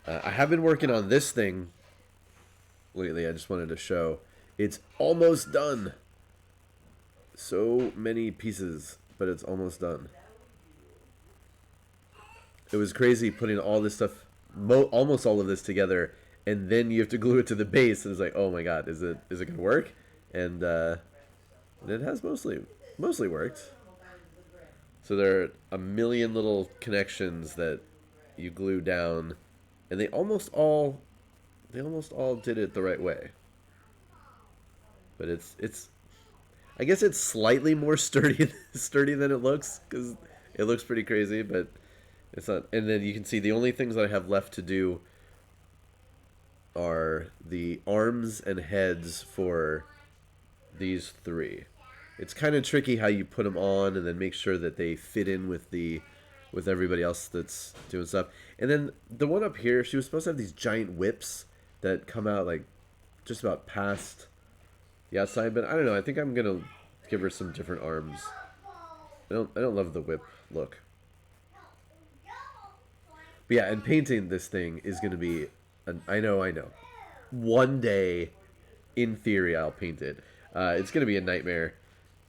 I have been working on this thing lately. I just wanted to show. It's almost done. So many pieces, but it's almost done. It was crazy putting all this stuff, almost all of this together, and then you have to glue it to the base. And it's like, oh my god, is it gonna work? And it has mostly worked. So there are a million little connections that you glue down, and they almost all did it the right way. But it's I guess it's slightly more sturdy than it looks, because it looks pretty crazy, but it's not. And then you can see the only things that I have left to do are the arms and heads for these three. It's kind of tricky how you put them on and then make sure that they fit in with everybody else that's doing stuff. And then the one up here, she was supposed to have these giant whips that come out like just about past the outside, but I don't know. I think I'm gonna give her some different arms. I don't love the whip look. But yeah, and painting this thing is gonna be I know. One day, in theory, I'll paint it. It's gonna be a nightmare,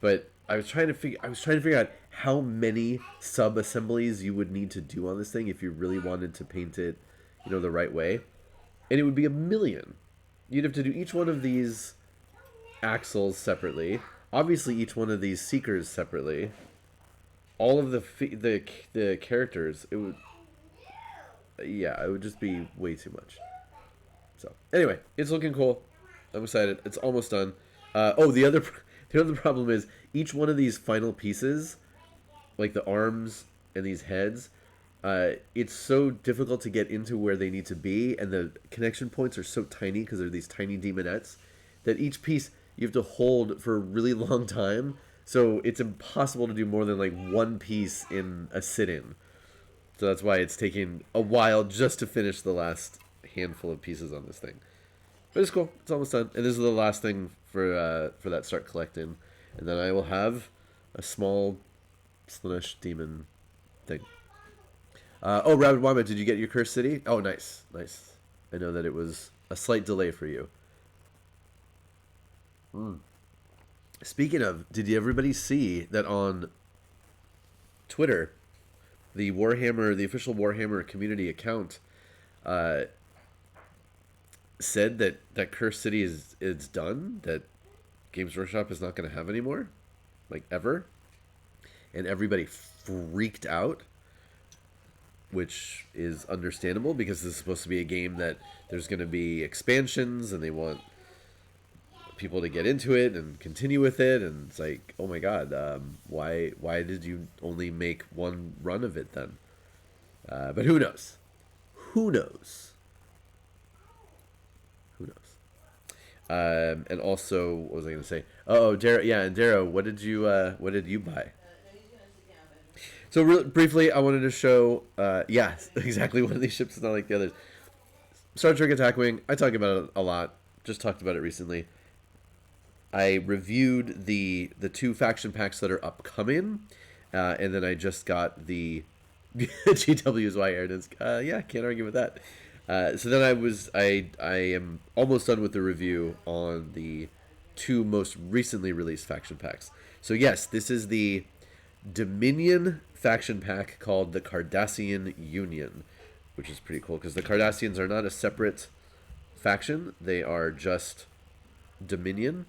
but I was trying to figure out how many sub assemblies you would need to do on this thing if you really wanted to paint it, the right way, and it would be a million. You'd have to do each one of these axles separately. Obviously, each one of these seekers separately. All of the characters. It would just be way too much. So anyway, it's looking cool. I'm excited. It's almost done. The other problem is each one of these final pieces, like the arms and these heads, it's so difficult to get into where they need to be, and the connection points are so tiny because they're these tiny demonettes that each piece you have to hold for a really long time. So it's impossible to do more than like one piece in a sit-in. So that's why it's taking a while just to finish the last handful of pieces on this thing. But it's cool. It's almost done. And this is the last thing for that start collecting. And then I will have a small Slaanesh demon thing. Rabid Wamba, did you get your Cursed City? Oh, nice. Nice. I know that it was a slight delay for you. Speaking of, did everybody see that on Twitter, the official Warhammer community account, said that Cursed City is done, that Games Workshop is not going to have anymore, like ever, and everybody freaked out, which is understandable because this is supposed to be a game that there's going to be expansions and they want people to get into it and continue with it, and it's like, oh my god, why did you only make one run of it then? But who knows? And also, what was I going to say? Oh, Darrow, yeah, and Darrow, what did you buy? So briefly, I wanted to show, exactly one of these ships is not like the others. Star Trek Attack Wing. I talk about it a lot. Just talked about it recently. I reviewed the two faction packs that are upcoming, and then I just got the GW's Y Airness. Can't argue with that. So then I am almost done with the review on the two most recently released faction packs. So yes, this is the Dominion faction pack called the Cardassian Union, which is pretty cool because the Cardassians are not a separate faction; they are just Dominion,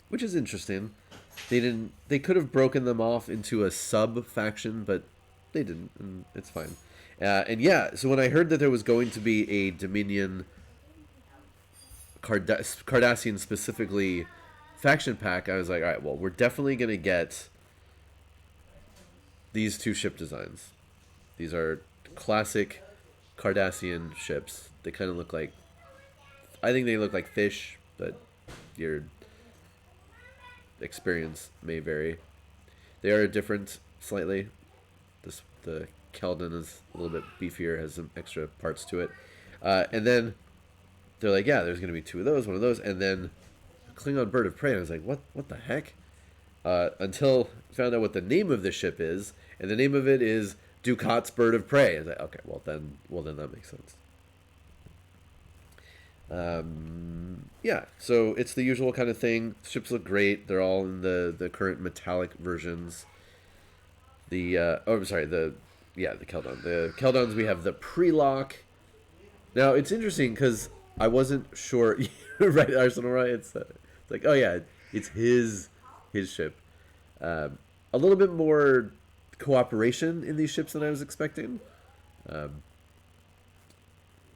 which is interesting. They could have broken them off into a sub faction, but they didn't, and it's fine. So when I heard that there was going to be a Dominion Cardassian specifically faction pack, I was like, all right, well, we're definitely going to get these two ship designs. These are classic Cardassian ships. They kind of look like, I think they look like fish, but your experience may vary. They are different slightly. The Keldon is a little bit beefier, has some extra parts to it. And then they're like, yeah, there's going to be two of those, one of those, and then a Klingon Bird of Prey. And I was like, what the heck? Until I found out what the name of the ship is, and the name of it is Ducat's Bird of Prey. I was like, okay, well then that makes sense. Yeah, so it's the usual kind of thing. Ships look great. They're all in the current metallic versions. I'm sorry, the Keldon. The Keldons, we have the pre-lock. Now it's interesting because I wasn't sure. Right, Arsenal, right? It's like, oh yeah, it's his ship. A little bit more cooperation in these ships than I was expecting. But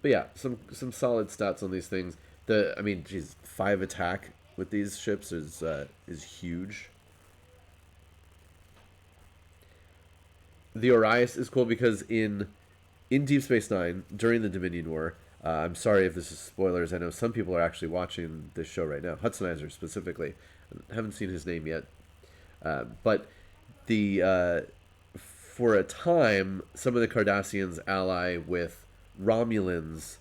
yeah, some solid stats on these things. I mean, geez, 5 attack with these ships is huge. The Orias is cool because in Deep Space Nine during the Dominion War. I'm sorry if this is spoilers. I know some people are actually watching this show right now. Hudsonizer specifically. I haven't seen his name yet, but the for a time, some of the Cardassians ally with Romulans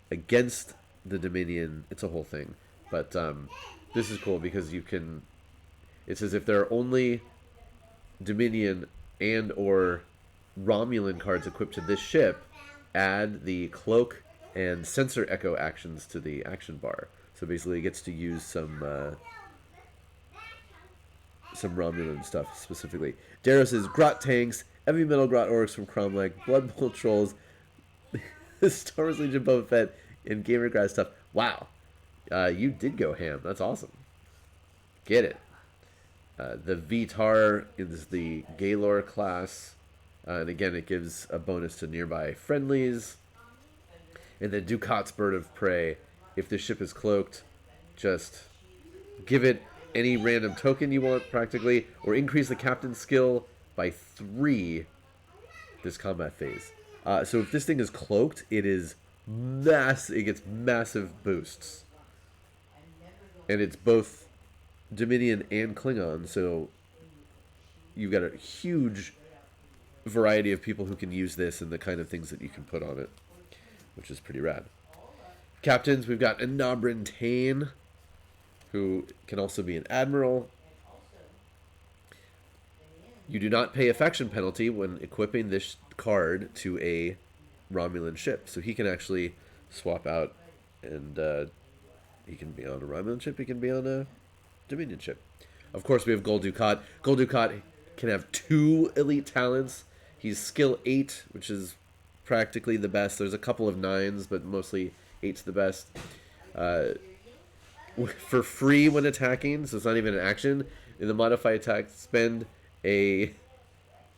against the Dominion. It's a whole thing, but this is cool because you can. It says if there are only Dominion and or Romulan cards equipped to this ship, add the cloak and sensor echo actions to the action bar. So basically, it gets to use some Romulan stuff specifically. Daros is Grot tanks, heavy metal Grot orcs from Cromlech, Blood Bowl trolls, Star Wars Legion Boba Fett, and Gamergrass stuff. Wow, you did go ham. That's awesome. Get it. The Vitar is the Gaylor class. And again, it gives a bonus to nearby friendlies. And then Dukat's Bird of Prey. If the ship is cloaked, just give it any random token you want, practically, or increase the captain's skill by 3 this combat phase. So if this thing is cloaked, it is it gets massive boosts. And it's both Dominion and Klingon, so you've got a huge variety of people who can use this and the kind of things that you can put on it, which is pretty rad. Captains, we've got Enabrin Tain, who can also be an admiral. You do not pay a faction penalty when equipping this card to a Romulan ship, so he can actually swap out, and he can be on a Romulan ship, he can be on a Dominion ship. Of course, we have Gul Dukat. Gul Dukat can have 2 elite talents. He's skill 8, which is practically the best. There's a couple of 9s, but mostly 8's the best. For free when attacking, so it's not even an action. In the modified attack, spend a...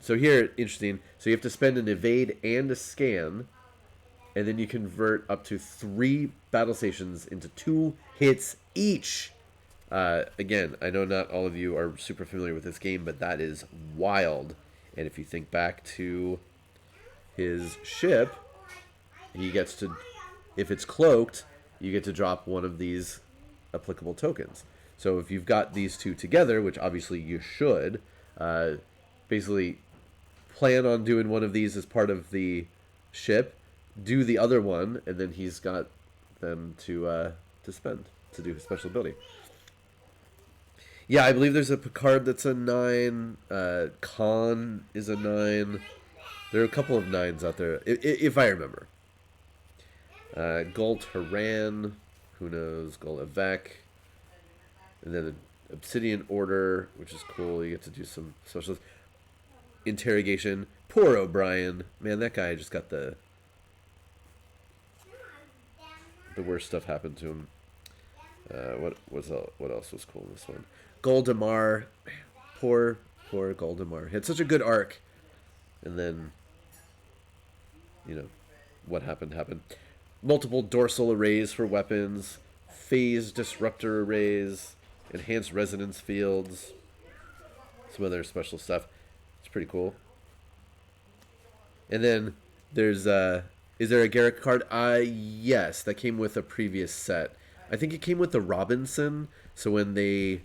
So here, interesting. So you have to spend an evade and a scan, and then you convert up to 3 battle stations into 2 hits each. Again, I know not all of you are super familiar with this game, but that is wild. And if you think back to his ship, he gets to, if it's cloaked, you get to drop one of these applicable tokens. So if you've got these two together, which obviously you should, basically plan on doing one of these as part of the ship, do the other one, and then he's got them to spend to do his special ability. Yeah, I believe there's a Picard that's a 9. Khan is a 9. There are a couple of 9s out there, if I remember. Gul Taran, who knows? Gul Evek. And then the Obsidian Order, which is cool. You get to do some special interrogation. Poor O'Brien. Man, that guy just got the worst stuff happened to him. What else was cool in this one? Goldemar, poor Goldemar. He had such a good arc, and then, what happened. Multiple dorsal arrays for weapons, phase disruptor arrays, enhanced resonance fields, some other special stuff. It's pretty cool. And then there's is there a Garrick card? Yes, that came with a previous set. I think it came with the Robinson. So when they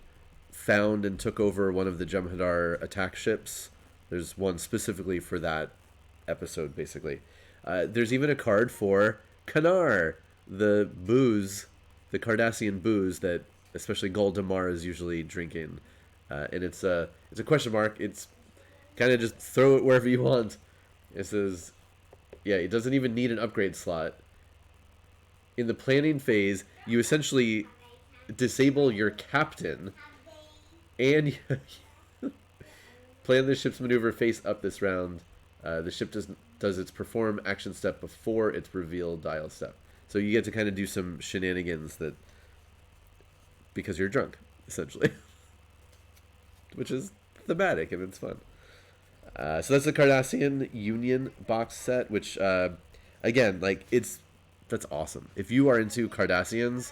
found and took over one of the Jem'Hadar attack ships, there's one specifically for that episode, basically. There's even a card for Kanar, the booze, the Cardassian booze that especially Gul Damar is usually drinking. And it's a question mark. It's kind of just throw it wherever you want. It says, yeah, it doesn't even need an upgrade slot. In the planning phase, you essentially disable your captain and plan the ship's maneuver face up this round. The ship does its perform action step before its reveal dial step. So you get to kind of do some shenanigans that because you're drunk, essentially, which is thematic and it's fun. So that's the Cardassian Union box set, which again, like that's awesome. If you are into Cardassians,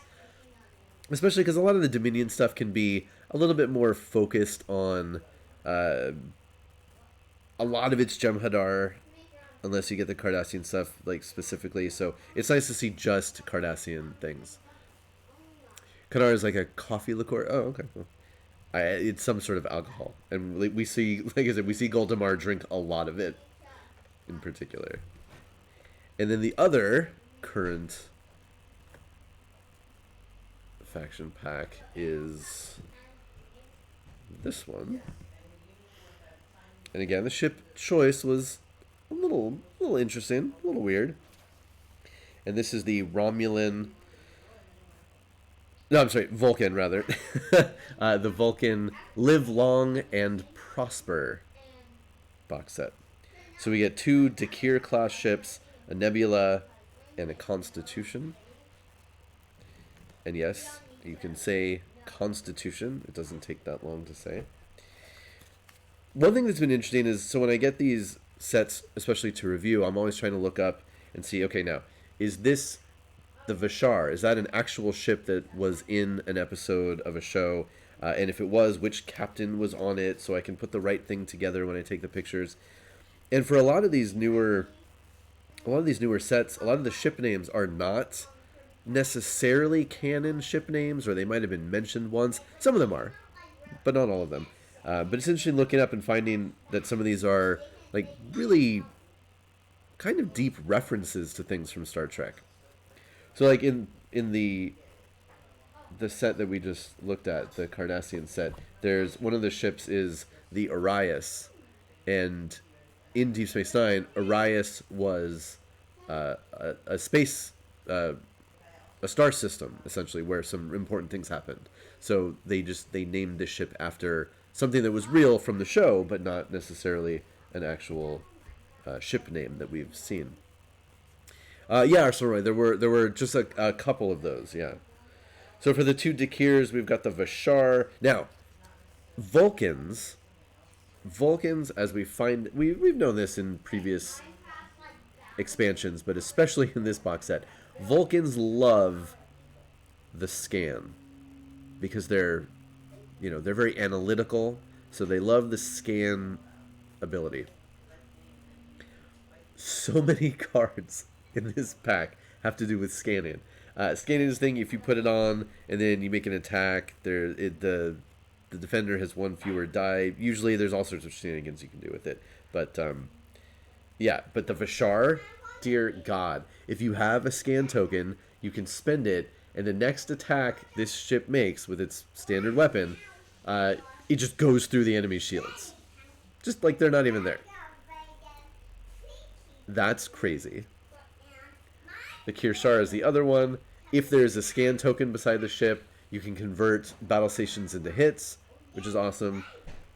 especially because a lot of the Dominion stuff can be a little bit more focused on a lot of it's Jem'Hadar, unless you get the Cardassian stuff like specifically. So it's nice to see just Cardassian things. Kadar is like a coffee liqueur. Oh, okay. Well, it's some sort of alcohol, and we see, like I said, we see Goldemar drink a lot of it, in particular. And then the other current faction pack is this one. And again, the ship choice was a little interesting, a little weird. And this is the Romulan. No, I'm sorry, Vulcan, rather. The Vulcan Live Long and Prosper box set. So we get 2 Dakir class ships, a Nebula, and a Constitution. And yes, you can say Constitution. It doesn't take that long to say. One thing that's been interesting is, so when I get these sets, especially to review, I'm always trying to look up and see, okay, now, is this the Vashar? Is that an actual ship that was in an episode of a show? And if it was, which captain was on it, so I can put the right thing together when I take the pictures. And for a lot of these newer sets, a lot of the ship names are not necessarily canon ship names, or they might have been mentioned once. Some of them are, but not all of them. But it's interesting looking up and finding that some of these are like really kind of deep references to things from Star Trek. So like in the set that we just looked at, the Cardassian set, there's one of the ships is the Arias, and in Deep Space Nine, Arias was a space a star system essentially where some important things happened. So they named this ship after something that was real from the show, but not necessarily an actual ship name that we've seen. Yeah, sorry, there were just a couple of those. Yeah. So for the 2 Dakirs, we've got the Vashar. Now, Vulcans, as we've known this in previous expansions, but especially in this box set, Vulcans love the scan because they're very analytical, so they love the scan ability. So many cards in this pack have to do with scanning. Scanning is the thing, if you put it on and then you make an attack, the defender has 1 fewer die. Usually there's all sorts of shenanigans you can do with it. But yeah, but the Vashar, dear God, if you have a scan token, you can spend it, and the next attack this ship makes with its standard weapon, it just goes through the enemy's shields. Just like they're not even there. That's crazy. The Kirshar is the other one. If there's a scan token beside the ship, you can convert battle stations into hits, which is awesome.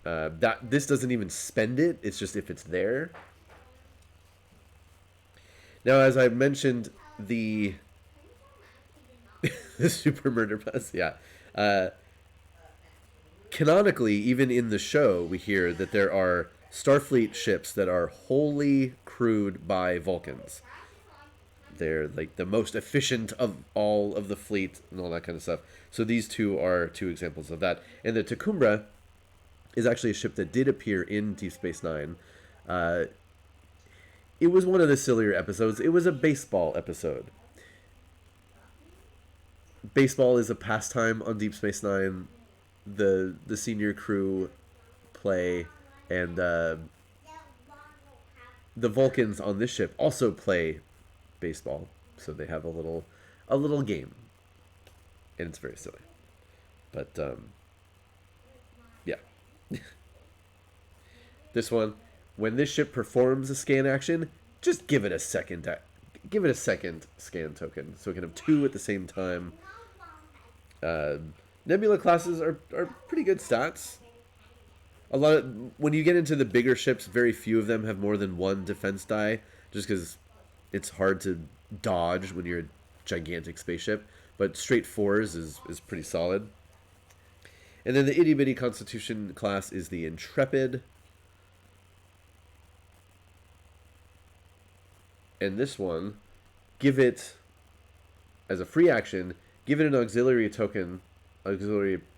This doesn't even spend it. It's just if it's there. Now, as I mentioned, the Super Murder Bus, yeah. Canonically, even in the show, we hear that there are Starfleet ships that are wholly crewed by Vulcans. They're like the most efficient of all of the fleet and all that kind of stuff. So these 2 are 2 examples of that. And the Tekumbra is actually a ship that did appear in Deep Space Nine. It was one of the sillier episodes. It was a baseball episode. Baseball is a pastime on Deep Space Nine. The senior crew play, and the Vulcans on this ship also play baseball. So they have a little game, and it's very silly. But yeah, this one, when this ship performs a scan action, just give it a second give it a second scan token, so it can have 2 at the same time. Nebula classes are pretty good stats. When you get into the bigger ships, very few of them have more than 1 defense die, just because it's hard to dodge when you're a gigantic spaceship. But straight 4s is pretty solid. And then the itty bitty Constitution class is the Intrepid. And this one, give it as a free action, give it an auxiliary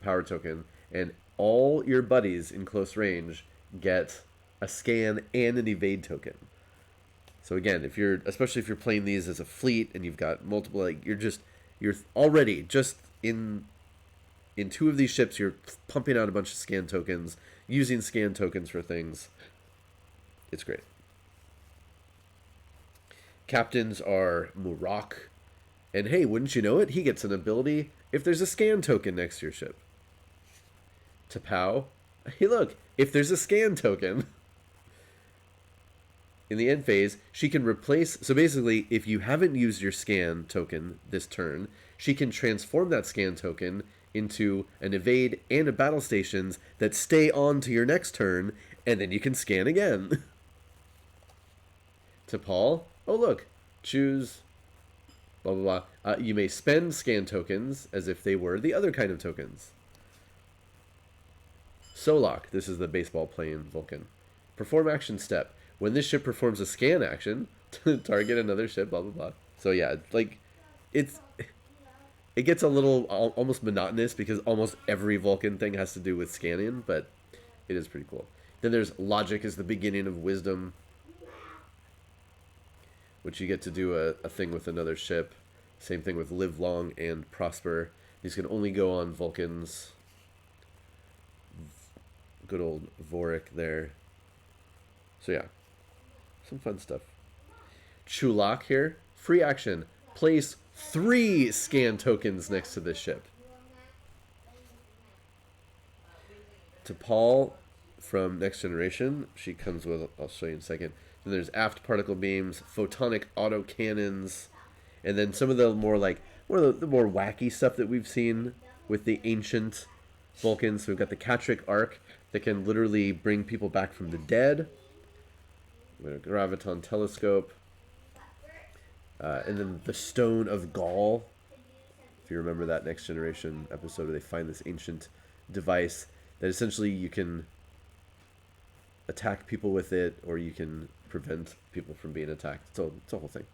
power token, and all your buddies in close range get a scan and an evade token. So again, especially if you're playing these as a fleet and you've got multiple, like you're already just in 2 of these ships, you're pumping out a bunch of scan tokens, using scan tokens for things. It's great. Captains are Murak, and hey, wouldn't you know it, he gets an ability if there's a scan token next to your ship. T'Pau, hey look, if there's a scan token in the end phase, she can replace... So basically, if you haven't used your scan token this turn, she can transform that scan token into an evade and a battle stations that stay on to your next turn, and then you can scan again. T'Pol, oh look, choose... blah blah blah. You may spend scan tokens as if they were the other kind of tokens. Solok, this is the baseball playing Vulcan. Perform action step. When this ship performs a scan action, target another ship, blah blah blah. So yeah, like it gets a little almost monotonous because almost every Vulcan thing has to do with scanning, but it is pretty cool. Then there's Logic is the beginning of wisdom, which you get to do a thing with another ship. Same thing with Live Long and Prosper. These can only go on Vulcans. Good old Vorik there. So yeah, some fun stuff. Chulak here. Free action. Place 3 scan tokens next to this ship. T'Pol from Next Generation. She comes with, I'll show you in a second. Then there's aft particle beams, photonic auto cannons, and then some of the more the more wacky stuff that we've seen with the ancient Vulcans. So we've got the Catric Arc that can literally bring people back from the dead. We have a Graviton Telescope. And then the Stone of Gaul. If you remember that Next Generation episode where they find this ancient device that essentially you can attack people with it, or you can prevent people from being attacked. It's a whole thing.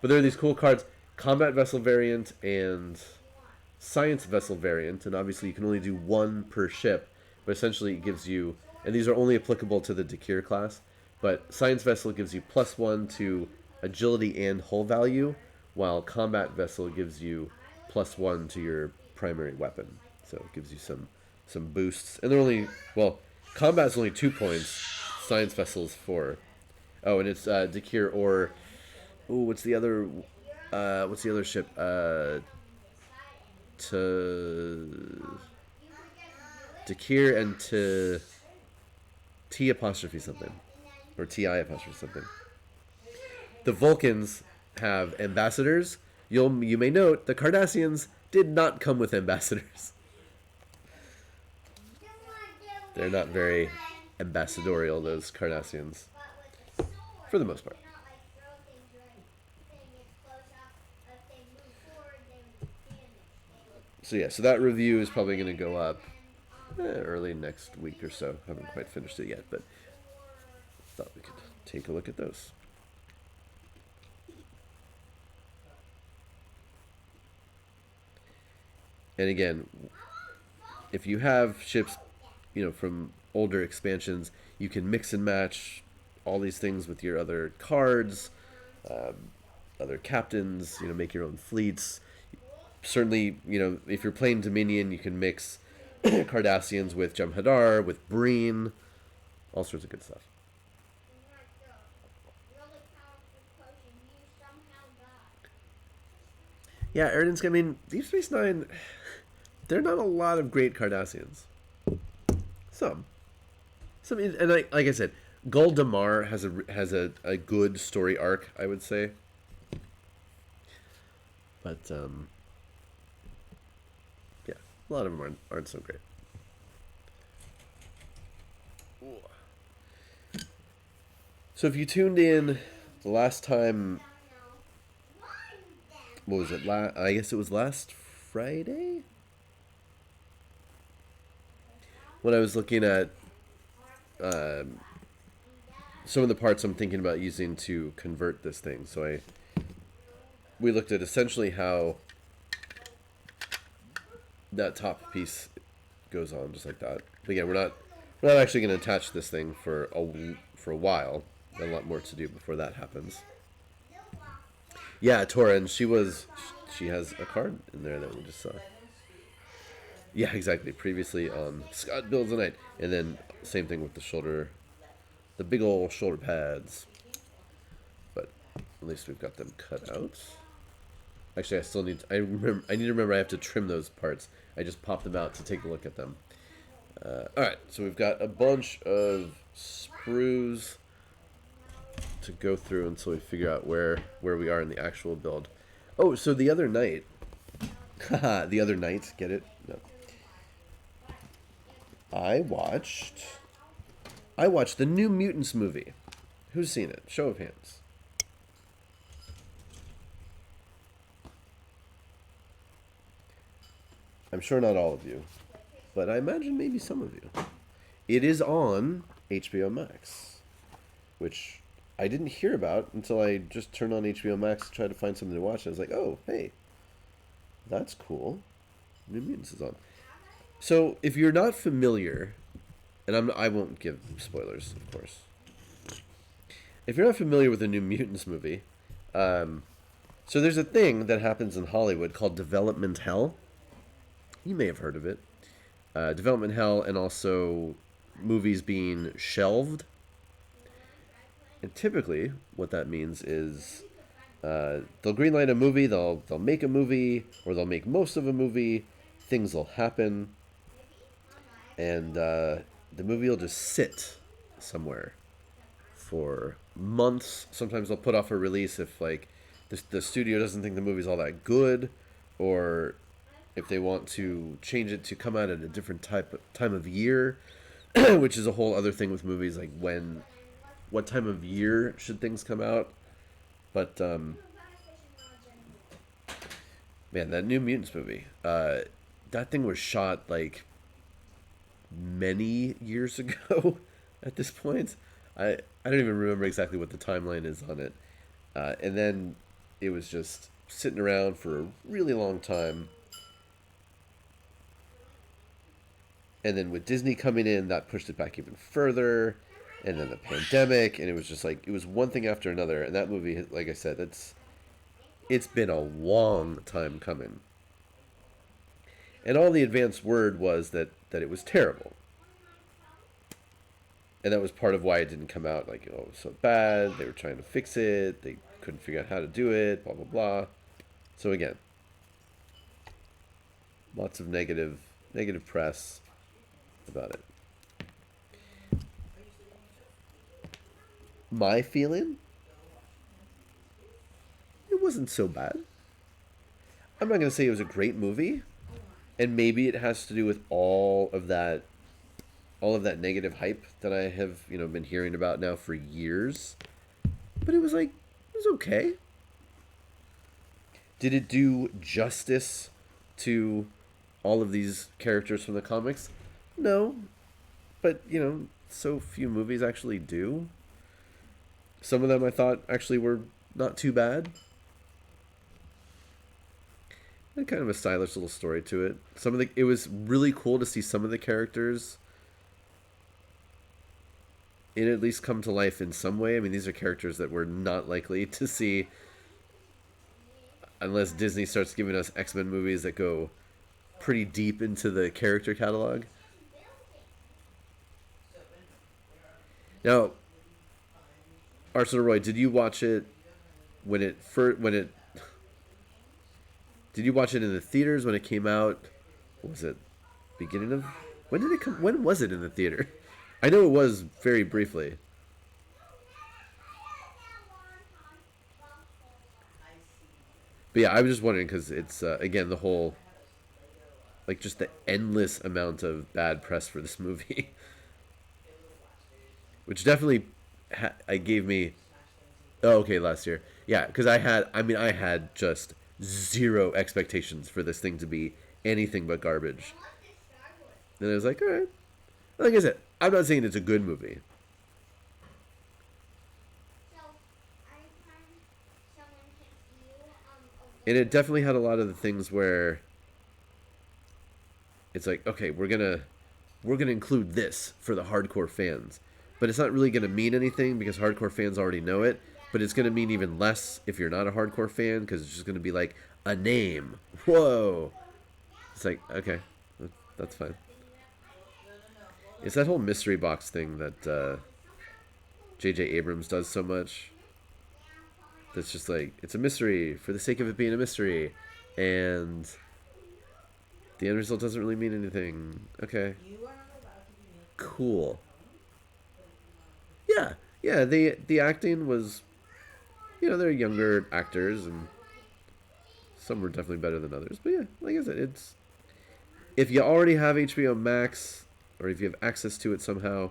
But there are these cool cards, Combat Vessel variant and Science Vessel variant, and obviously you can only do 1 per ship, but essentially it gives you, and these are only applicable to the Dakir class, but Science Vessel gives you +1 to agility and hull value, while Combat Vessel gives you +1 to your primary weapon. So it gives you some boosts. And they're only, well, Combat's only 2 points, Science Vessel's 4. Oh, and it's Dakir or, what's the other ship? Dakir and to T apostrophe something, or TI apostrophe something. The Vulcans have ambassadors. You may note the Cardassians did not come with ambassadors. They're not very ambassadorial, those Cardassians, for the most part. So yeah, so that review is probably going to go up early next week or so. Haven't quite finished it yet, but thought we could take a look at those. And again, if you have ships, from older expansions, you can mix and match all these things with your other cards, other captains, make your own fleets. Certainly, if you're playing Dominion, you can mix Cardassians with Jem'Hadar, with Breen, all sorts of good stuff. Yeah, Erden's, Deep Space Nine, there are not a lot of great Cardassians. Some, and like I said, Gul Damar has a good story arc, I would say. But yeah, a lot of them aren't so great. So if you tuned in the last time, what was it? I guess it was last Friday when I was looking at some of the parts I'm thinking about using to convert this thing. So we looked at essentially how that top piece goes on, just like that. But again, we're not actually going to attach this thing for a while. Got a lot more to do before that happens. Yeah, Torin, she has a card in there that we just saw. Yeah, exactly. Previously on Scott Builds a Knight, and then same thing with the shoulder, the big old shoulder pads. But at least we've got them cut out. Actually, I need to remember I have to trim those parts. I just popped them out to take a look at them. Alright, so we've got a bunch of sprues to go through until we figure out where we are in the actual build. Oh, so the other night... Haha, the other night, get it? No. I watched the New Mutants movie. Who's seen it? Show of hands. I'm sure not all of you, but I imagine maybe some of you. It is on HBO Max, which I didn't hear about until I just turned on HBO Max to try to find something to watch. I was like, oh, hey, that's cool. New Mutants is on. So if you're not familiar, and I won't give spoilers, of course. If you're not familiar with the New Mutants movie, so there's a thing that happens in Hollywood called development hell. You may have heard of it. Development hell, and also movies being shelved. And typically, what that means is they'll greenlight a movie, they'll make a movie, or they'll make most of a movie. Things will happen, and the movie will just sit somewhere for months. Sometimes they'll put off a release if like the studio doesn't think the movie's all that good, or if they want to change it to come out at a different time of year, which is a whole other thing with movies, like what time of year should things come out. But man, that New Mutants movie, that thing was shot like many years ago at this point. I don't even remember exactly what the timeline is on it. And then it was just sitting around for a really long time. And then with Disney coming in, that pushed it back even further. And then the pandemic, and it was just like, it was one thing after another. And that movie, like I said, it's been a long time coming. And all the advanced word was that it was terrible. And that was part of why it didn't come out like, oh, it was so bad. They were trying to fix it. They couldn't figure out how to do it, blah, blah, blah. So again, lots of negative press about it. My feeling? It wasn't so bad. I'm not going to say it was a great movie. And maybe it has to do with all of that negative hype that I have, been hearing about now for years. But it was okay. Did it do justice to all of these characters from the comics? No. But, so few movies actually do. Some of them I thought actually were not too bad. And kind of a stylish little story to it. It was really cool to see some of the characters at least come to life in some way. I mean, these are characters that we're not likely to see unless Disney starts giving us X-Men movies that go pretty deep into the character catalog. Now, Arsenal Roy, did you watch it did you watch it in the theaters when it came out? What was it? Beginning of... When did it come? When was it in the theater? I know it was very briefly. But yeah, I was just wondering because it's again the whole like just the endless amount of bad press for this movie, which definitely I gave me. Oh, okay, last year, yeah, because I had just zero expectations for this thing to be anything but garbage, and I was like, all right. Like I said, I'm not saying it's a good movie, and it definitely had a lot of the things where it's like, okay, we're gonna include this for the hardcore fans, but it's not really gonna mean anything because hardcore fans already know it. But it's gonna mean even less if you're not a hardcore fan because it's just gonna be like a name. Whoa! It's like okay, that's fine. It's that whole mystery box thing that J.J. Abrams does so much. That's just like it's a mystery for the sake of it being a mystery, and the end result doesn't really mean anything. Okay, cool. Yeah, yeah. The acting was, they're younger actors, and some were definitely better than others. But yeah, like I said, it's if you already have HBO Max or if you have access to it somehow,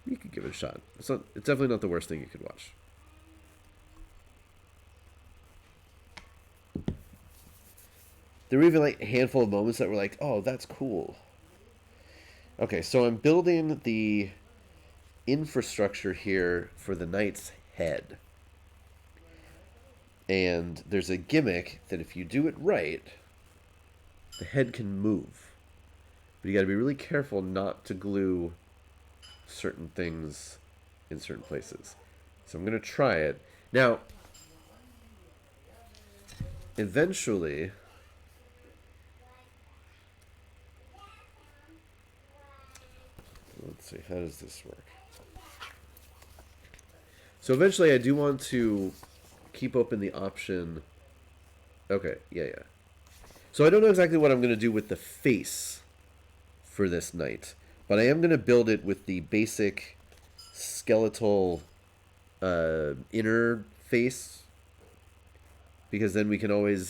you could give it a shot. It's not. It's definitely not the worst thing you could watch. There were even like a handful of moments that were like, "Oh, that's cool." Okay, so I'm building the infrastructure here for the knight's head. And there's a gimmick that if you do it right, the head can move. But you got to be really careful not to glue certain things in certain places. So I'm going to try it. Now, eventually, let's see, how does this work? So eventually I do want to keep open the option. Okay, yeah. So I don't know exactly what I'm going to do with the face for this knight, but I am going to build it with the basic skeletal inner face, because then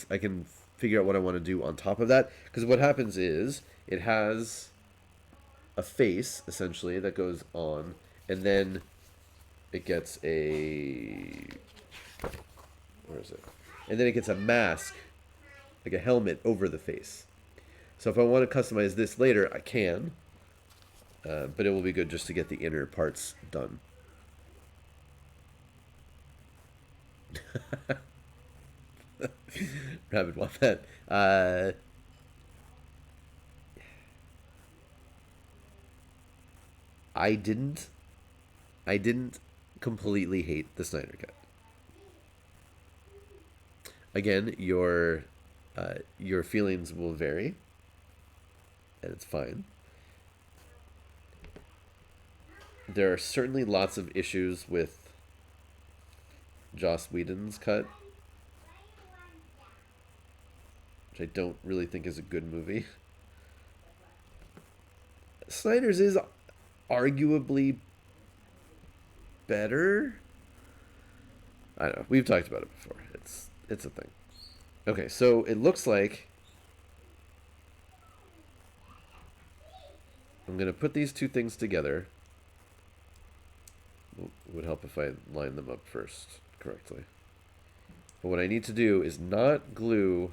I can figure out what I want to do on top of that. Because what happens is it has a face essentially that goes on, and then it gets where is it? And then it gets a mask, like a helmet over the face. So if I want to customize this later, I can. But it will be good just to get the inner parts done. Rabbit Wombat. I didn't. I didn't completely hate the Snyder Cut. Again, your feelings will vary, and it's fine. There are certainly lots of issues with Joss Whedon's cut, which I don't really think is a good movie. Snyder's is arguably better. I don't know. We've talked about it before. It's a thing. Okay, so it looks like I'm gonna put these two things together. It would help if I line them up first correctly. But what I need to do is not glue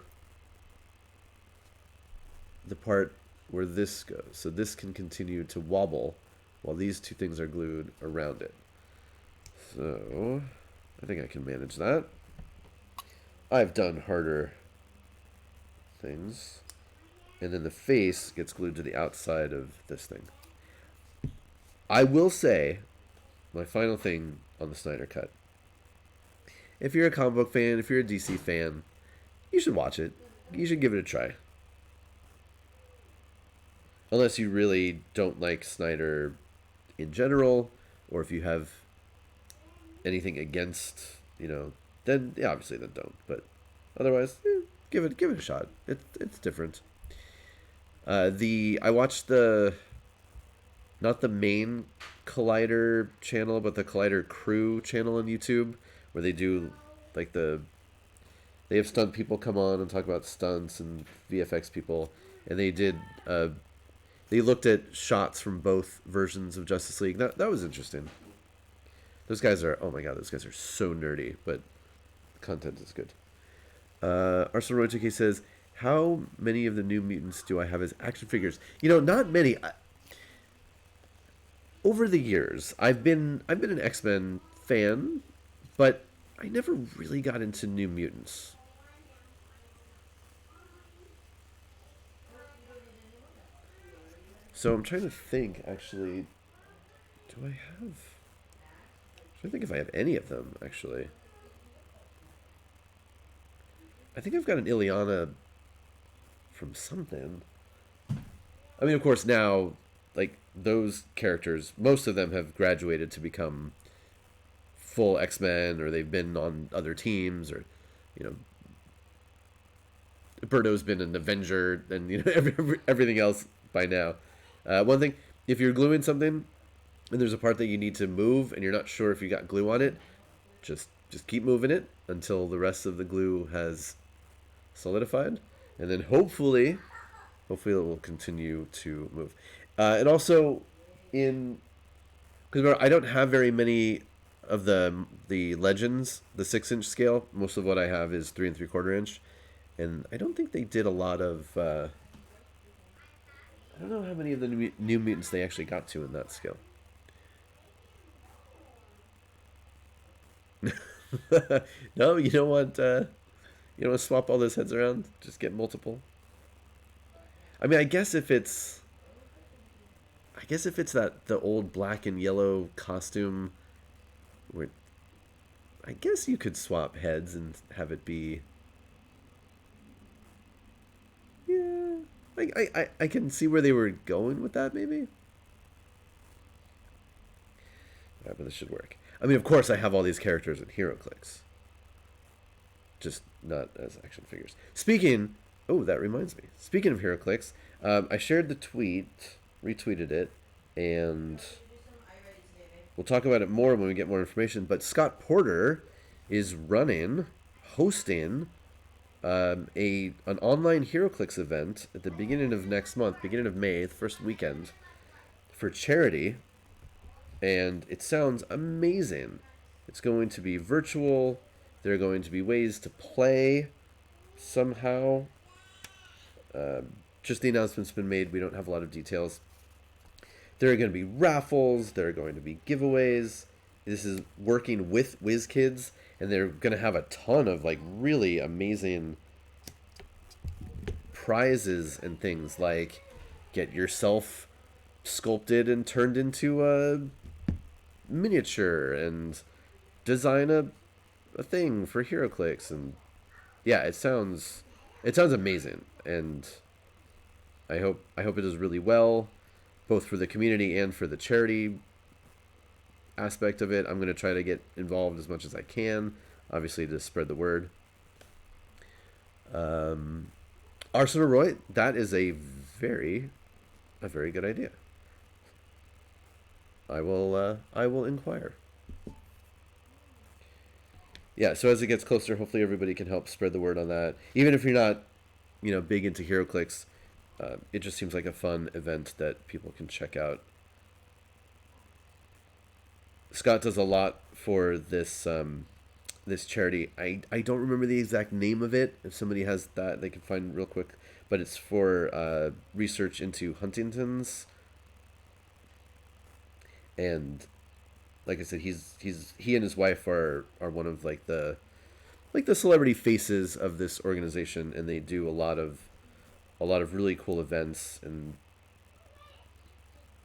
the part where this goes. So this can continue to wobble while these two things are glued around it. So I think I can manage that. I've done harder things. And then the face gets glued to the outside of this thing. I will say, my final thing on the Snyder Cut. If you're a comic book fan, if you're a DC fan, you should watch it. You should give it a try. Unless you really don't like Snyder in general, or if you have anything against, then yeah, obviously then don't. But otherwise, give it a shot. It's different. I watched not the main Collider channel, but the Collider Crew channel on YouTube, where they do like the They have stunt people come on and talk about stunts and VFX people, and they did. They looked at shots from both versions of Justice League. That was interesting. Those guys are, oh my god, those guys are so nerdy, but content is good. Arsenal Roy 2K says, how many of the New Mutants do I have as action figures? You know, not many. Over the years, I've been an X-Men fan, but I never really got into New Mutants. So I'm trying to think, actually, do I have... I'm trying to think if I have any of them, actually. I think I've got an Ileana from something. I mean, of course, now, like, those characters, most of them have graduated to become full X-Men, or they've been on other teams, or, you know, Birdo's been an Avenger, and, you know, everything else by now. One thing, if you're gluing something, and there's a part that you need to move, and you're not sure if you got glue on it, just keep moving it until the rest of the glue has solidified, and then hopefully it will continue to move. And also, in because I don't have very many of the legends, the 6-inch scale. Most of what I have is 3 3/4 inch, and I don't think they did a lot of. I don't know how many of the New Mutants they actually got to in that scale. No, you don't want you know, swap all those heads around. Just get multiple. I mean, I guess if it's that the old black and yellow costume, where I guess you could swap heads and have it be. Yeah, I can see where they were going with that, maybe. Yeah, but this should work. I mean, of course, I have all these characters in HeroClix, just not as action figures. Speaking, oh, that reminds me. Speaking of HeroClix, I shared the tweet, retweeted it, and we'll talk about it more when we get more information. But Scott Porter is hosting an online HeroClix event at the beginning of next month, beginning of May, the first weekend, for charity, and it sounds amazing. It's going to be virtual. There are going to be ways to play somehow. Just the announcement's been made. We don't have a lot of details. There are going to be raffles. There are going to be giveaways. This is working with WizKids, and they're going to have a ton of like really amazing prizes and things, like get yourself sculpted and turned into a miniature, and design a thing for HeroClix, and yeah, it sounds amazing, and I hope it does really well, both for the community and for the charity aspect of it. I'm going to try to get involved as much as I can, obviously, to spread the word. Arsenal Roy, that is a very good idea. I will inquire. Yeah, so as it gets closer, hopefully everybody can help spread the word on that. Even if you're not, you know, big into HeroClix, it just seems like a fun event that people can check out. Scott does a lot for this this charity. I don't remember the exact name of it. If somebody has that, they can find real quick. But it's for research into Huntington's, and like I said, he and his wife are one of like the celebrity faces of this organization, and they do a lot of really cool events, and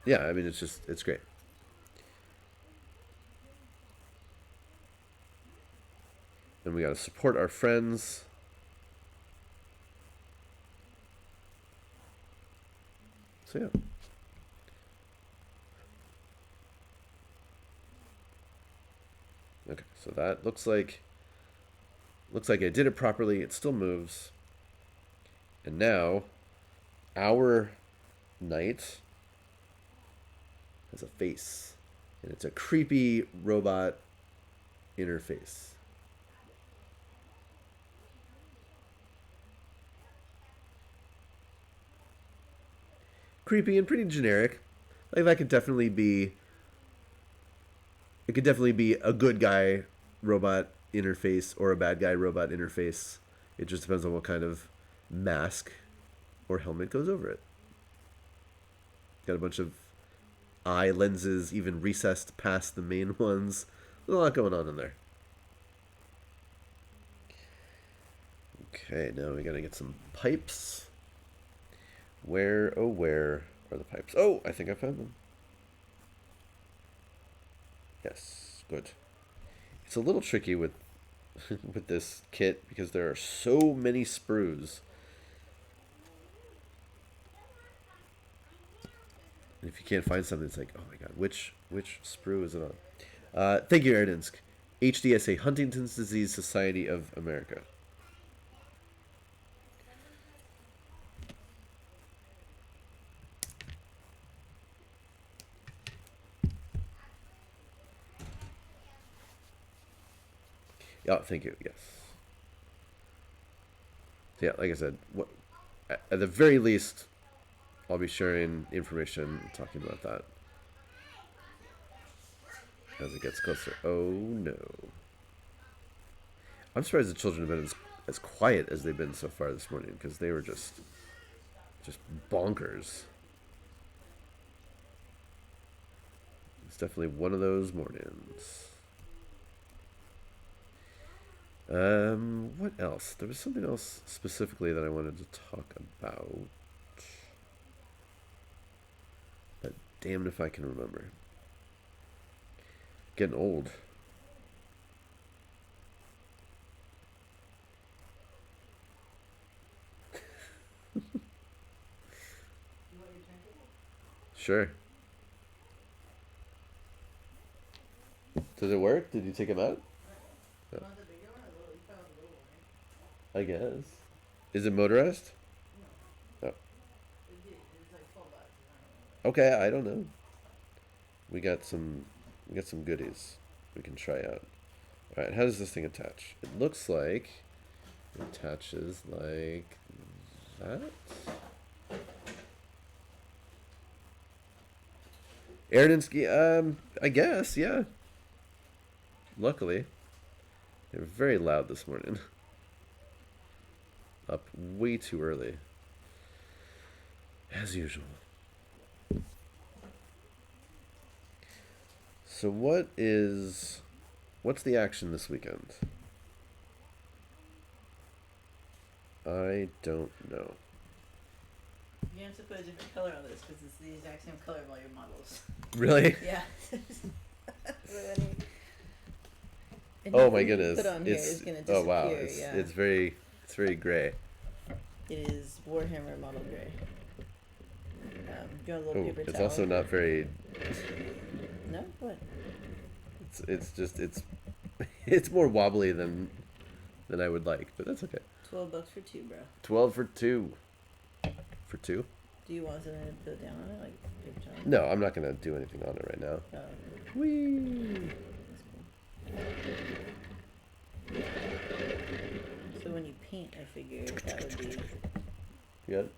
yeah, I mean, it's great. And we got to support our friends. So yeah. Okay, so that looks like I did it properly. It still moves. And now our knight has a face. And it's a creepy robot interface. creepy and pretty generic. Like that could definitely be. It could definitely be a good guy robot interface or a bad guy robot interface. It just depends on what kind of mask or helmet goes over it. Got a bunch of eye lenses, even recessed past the main ones. There's a lot going on in there. Okay, now we gotta get some pipes. Where, oh where are the pipes? Oh, I think I found them. Yes, good. It's a little tricky with with this kit because there are so many sprues. And if you can't find something, it's like, oh my god, which sprue is it on? Thank you, Erdinsk. HDSA, Huntington's Disease Society of America. Yeah, thank you. Yes. So yeah, like I said, at the very least, I'll be sharing information talking about that as it gets closer. Oh no! I'm surprised the children have been as quiet as they've been so far this morning because they were just bonkers. It's definitely one of those mornings. What else? There was something else specifically that I wanted to talk about. But damned if I can remember. Getting old. Sure. Does it work? Did you take him out? No. I guess. Is it motorized? No. Okay, I don't know. We got some goodies we can try out. Alright, how does this thing attach? It looks like it attaches like that. Aaroninski, I guess, yeah. Luckily. They were very loud this morning. Up way too early. As usual. So what's the action this weekend? I don't know. You have to put a different color on this because it's the exact same color of all your models. Really? Yeah. Oh my goodness! Put on here is gonna disappear. Oh wow! It's very gray. It is Warhammer model gray. Do you want a little paper towel? It's also not very. No, what? It's more wobbly than I would like, but that's okay. $12 for two, bro. 12 for two. For two? Do you want something to put down on it, like paper towel? No, I'm not gonna do anything on it right now. Oh. Whee! Cool. So when you paint, I figured that would be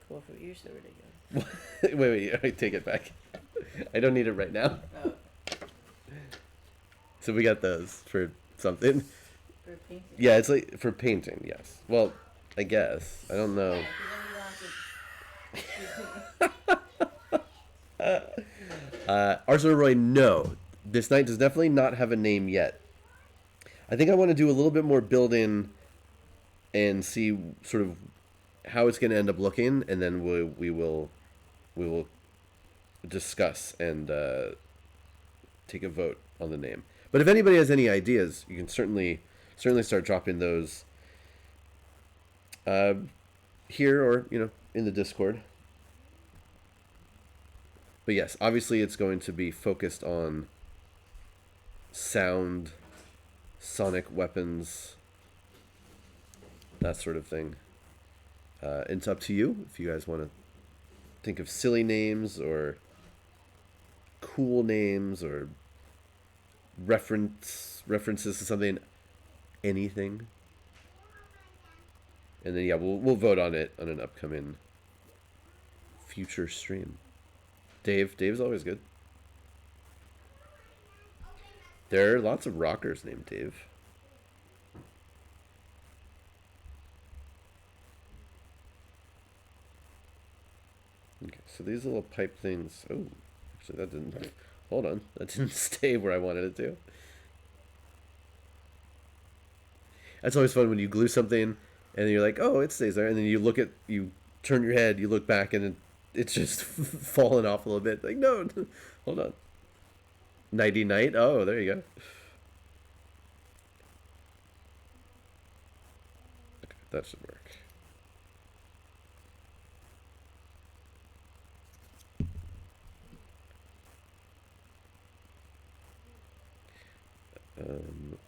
cool for you're so ridiculous. wait, take it back. I don't need it right now. Oh. So we got those for something. For painting? Yeah, it's like for painting, yes. Well, I guess. I don't know. Arsenal Roy, no. This night does definitely not have a name yet. I think I want to do a little bit more building and see sort of how it's going to end up looking, and then we will discuss and take a vote on the name. But if anybody has any ideas, you can certainly start dropping those here or in the Discord. But yes, obviously it's going to be focused on sound, sonic weapons, that sort of thing. It's up to you if you guys want to think of silly names or cool names or references to something, anything. And then we'll vote on it on an upcoming future stream. Dave's always good. There are lots of rockers named Dave. Okay, so these little pipe things. Oh, actually, that didn't. Hold on, that didn't stay where I wanted it to. That's always fun when you glue something and you're like, oh, it stays there, and then you turn your head, you look back, and it's just falling off a little bit. Like, no, hold on. Nighty night. Oh, there you go. Okay, that should work.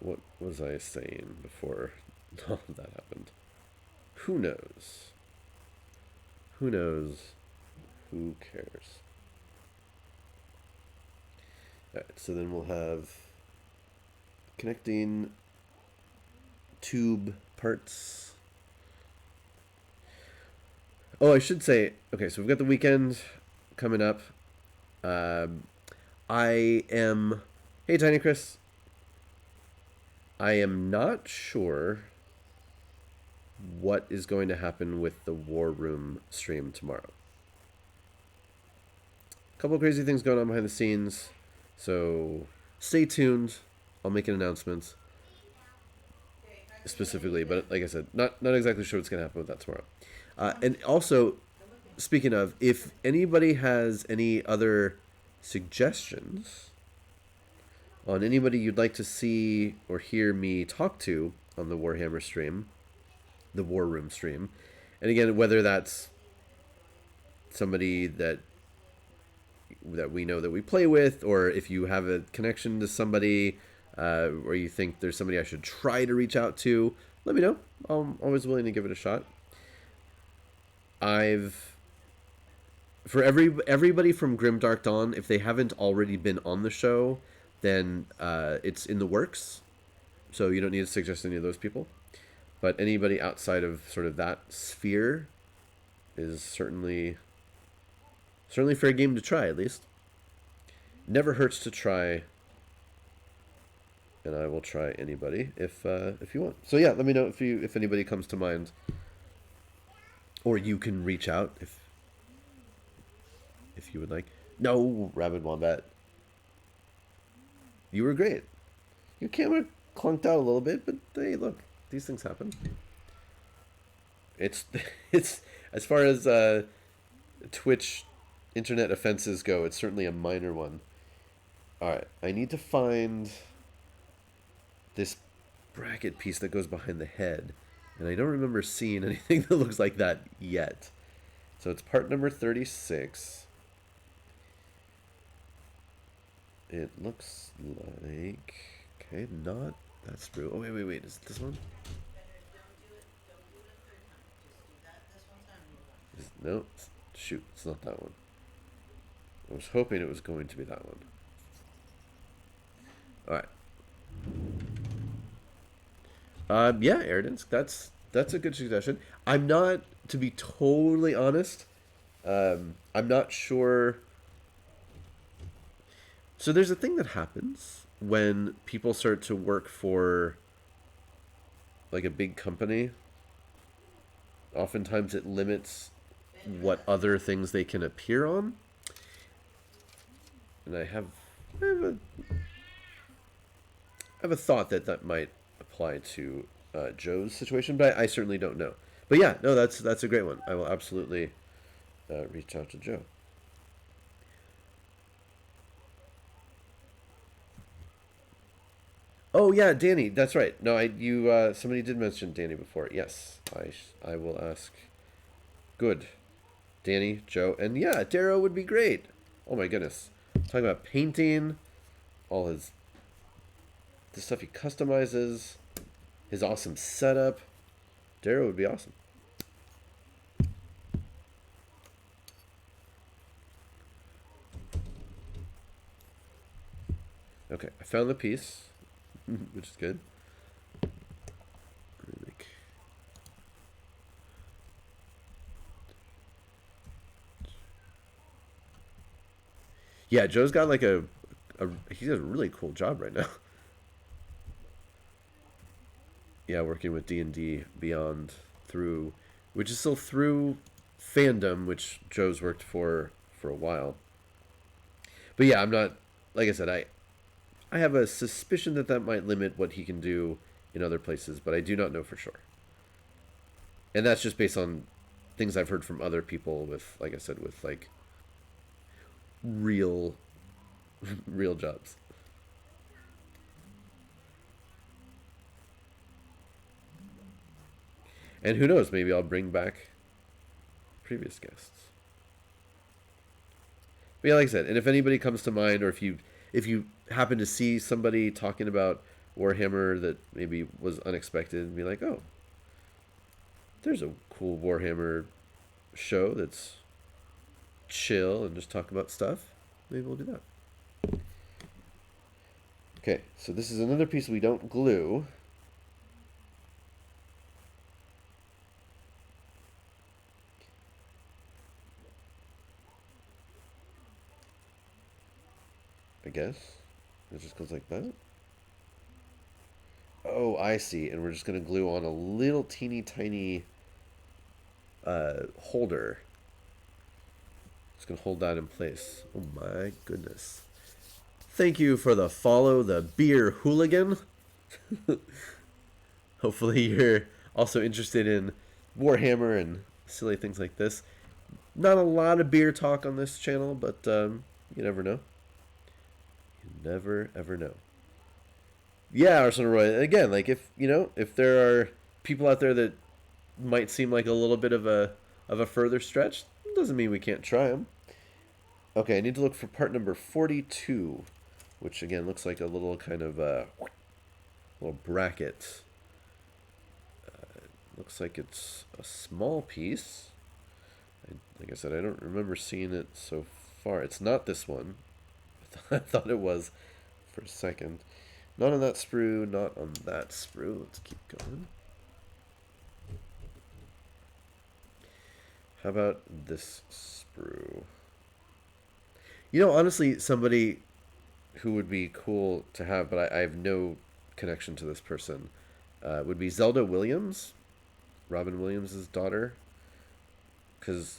What was I saying before all of that happened? Who knows? Who knows? Who cares? Alright, so then we'll have connecting tube parts. Oh, I should say, okay, so we've got the weekend coming up. I am... Hey, Tiny Chris. I am not sure what is going to happen with the War Room stream tomorrow. A couple of crazy things going on behind the scenes, so stay tuned. I'll make an announcement specifically, but like I said, not exactly sure what's going to happen with that tomorrow. And also, speaking of, if anybody has any other suggestions on anybody you'd like to see or hear me talk to on the Warhammer stream, the War Room stream, and again, whether that's somebody that we know that we play with, or if you have a connection to somebody, or you think there's somebody I should try to reach out to, let me know. I'm always willing to give it a shot. For everybody from Grimdark Dawn, if they haven't already been on the show, then it's in the works, so you don't need to suggest any of those people. But anybody outside of sort of that sphere is certainly fair game to try, at least. Never hurts to try, and I will try anybody if you want. So yeah, let me know if anybody comes to mind, or you can reach out if you would like. No, Rabid Wombat. You were great. Your camera clunked out a little bit, but hey, look, these things happen. It's as far as Twitch internet offenses go, it's certainly a minor one. All right, I need to find this bracket piece that goes behind the head, and I don't remember seeing anything that looks like that yet. So it's part number 36. It looks like... Okay, not... That's true. Oh, wait. Is it this one? No. Shoot, it's not that one. I was hoping it was going to be that one. Alright. Yeah, Aridance. That's a good suggestion. I'm not, to be totally honest, I'm not sure... So there's a thing that happens when people start to work for like a big company. Oftentimes it limits what other things they can appear on. And I have a thought that might apply to Joe's situation, but I certainly don't know. But yeah, no, that's a great one. I will absolutely reach out to Joe. Oh yeah, Danny. That's right. No, somebody did mention Danny before. Yes, I will ask. Good, Danny, Joe, and yeah, Darrow would be great. Oh my goodness, talking about painting, all the stuff he customizes, his awesome setup. Darrow would be awesome. Okay, I found the piece. Which is good. Yeah, Joe's got like he does a really cool job right now. Yeah, working with D&D Beyond through, which is still through fandom, which Joe's worked for a while. But yeah, I'm not, like I said, I have a suspicion that might limit what he can do in other places, but I do not know for sure. And that's just based on things I've heard from other people with, like I said, with like real real jobs. And who knows, maybe I'll bring back previous guests. But yeah, like I said, and if anybody comes to mind, or if you happen to see somebody talking about Warhammer that maybe was unexpected, and be like, oh, there's a cool Warhammer show that's chill and just talk about stuff, maybe we'll do that. Okay, so this is another piece we don't glue. I guess it just goes like that. Oh, I see. And we're just going to glue on a little teeny tiny holder. Just going to hold that in place. Oh my goodness. Thank you for the follow, the beer hooligan. Hopefully you're also interested in Warhammer and silly things like this. Not a lot of beer talk on this channel, but you never know. You never, ever know. Yeah, Arsenal Roy. Again, like if there are people out there that might seem like a little bit of a further stretch, doesn't mean we can't try them. Okay, I need to look for part number 42, which again looks like a little kind of little bracket. Looks like it's a small piece. Like I said, I don't remember seeing it so far. It's not this one. I thought it was for a second. Not on that sprue, not on that sprue. Let's keep going. How about this sprue? You know, honestly, somebody who would be cool to have, but I have no connection to this person, would be Zelda Williams, Robin Williams' daughter. Because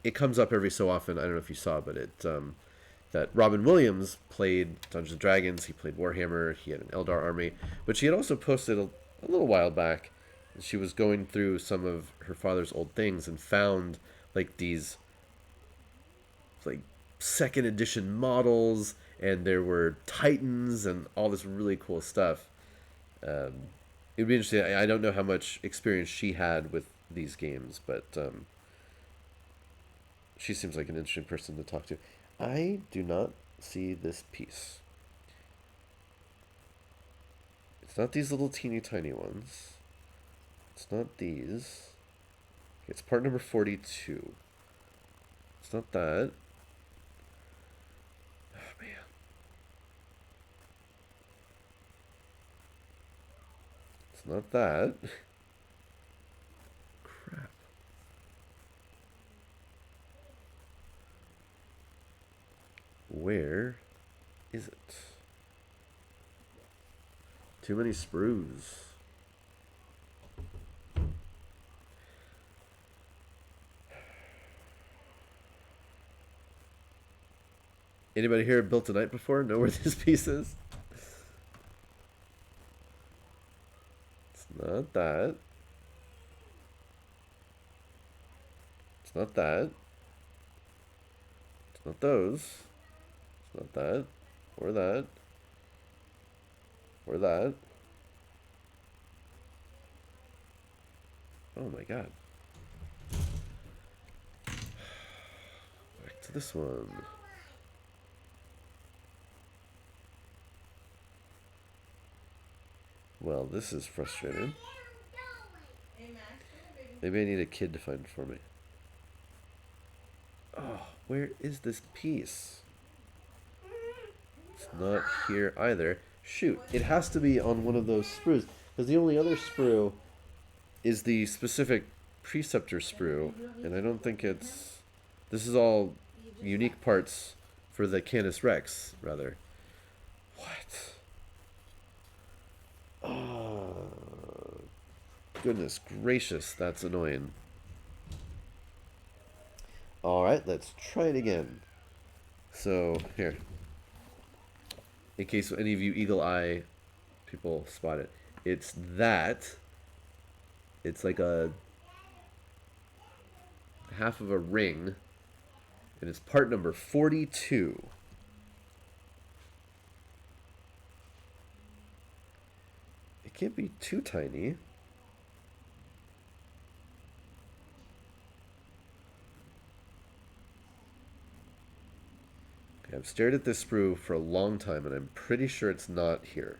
it comes up every so often. I don't know if you saw, but that Robin Williams played Dungeons and Dragons. He played Warhammer. He had an Eldar army. But she had also posted a little while back. She was going through some of her father's old things and found like these like second edition models, and there were Titans and all this really cool stuff. It'd be interesting. I don't know how much experience she had with these games, but she seems like an interesting person to talk to. I do not see this piece. It's not these little teeny tiny ones. It's not these. It's part number 42. It's not that. Oh, man. It's not that. Crap. Where is it? Too many sprues. Anybody here built a night before? Know where this piece is? It's not that. It's not that. It's not those. It's not that. Or that. Or that. Oh my god. Back to this one. Well, this is frustrating. Maybe I need a kid to find it for me. Oh, where is this piece? It's not here either. Shoot, it has to be on one of those sprues, because the only other sprue is the specific preceptor sprue, and I don't think it's... This is all unique parts for the Canis Rex, rather. What? Oh, goodness gracious, that's annoying. Alright, let's try it again. So, here. In case any of you eagle eye people spot it. It's that. It's like a half of a ring. And it's part number 42. It can't be too tiny. Okay, I've stared at this sprue for a long time and I'm pretty sure it's not here.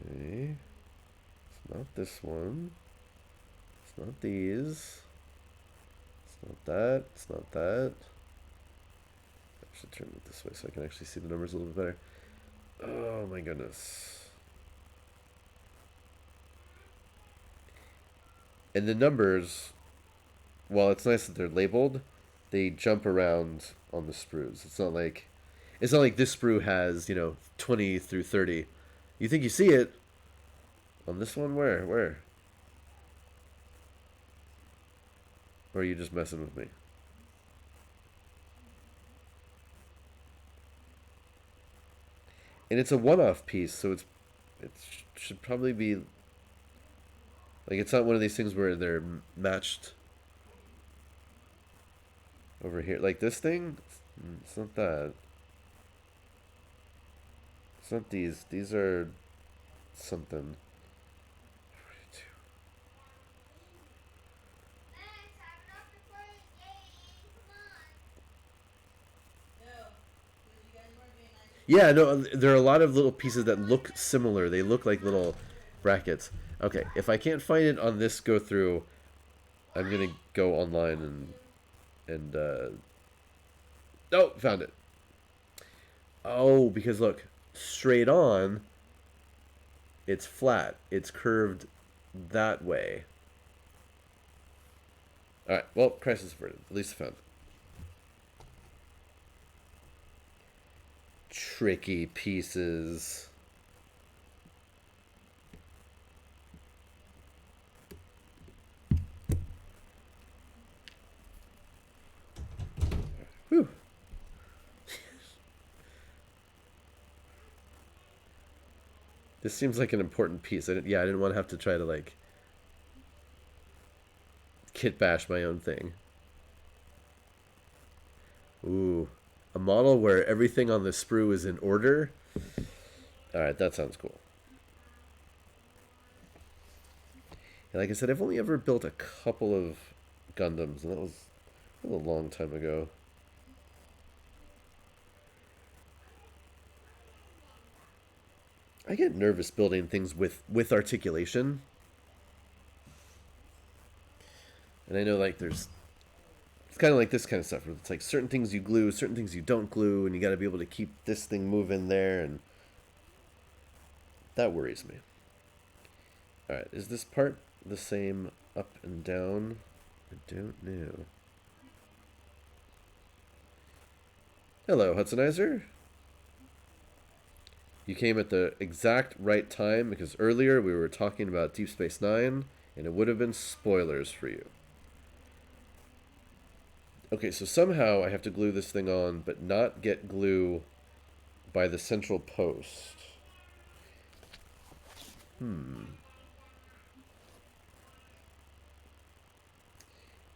Okay. It's not this one. It's not these. It's not that. It's not that. I should turn it this way so I can actually see the numbers a little bit better. Oh my goodness. And the numbers, while it's nice that they're labeled, they jump around on the sprues. It's not like this sprue has, 20 through 30. You think you see it on this one? Where? Or are you just messing with me? And it's a one-off piece, so it should probably be like, it's not one of these things where they're matched over here. Like this thing, it's not that. It's not these. These are something. Yeah, no, there are a lot of little pieces that look similar. They look like little brackets. Okay, if I can't find it on this go through, I'm gonna go online and oh, found it. Oh, because look, straight on, it's flat. It's curved that way. All right. Well, crisis averted. At least I found it. Tricky pieces. Whew. This seems like an important piece. I didn't want to have to try to like kit bash my own thing. Ooh. A model where everything on the sprue is in order. Alright, that sounds cool. And like I said, I've only ever built a couple of Gundams, and that was a long time ago. I get nervous building things with articulation. And I know like it's kind of like this kind of stuff where it's like certain things you glue, certain things you don't glue, and you got to be able to keep this thing moving there, and that worries me. Alright, is this part the same up and down? I don't know. Hello, Hudsonizer. You came at the exact right time because earlier we were talking about Deep Space Nine, and it would have been spoilers for you. Okay, so somehow I have to glue this thing on, but not get glue by the central post.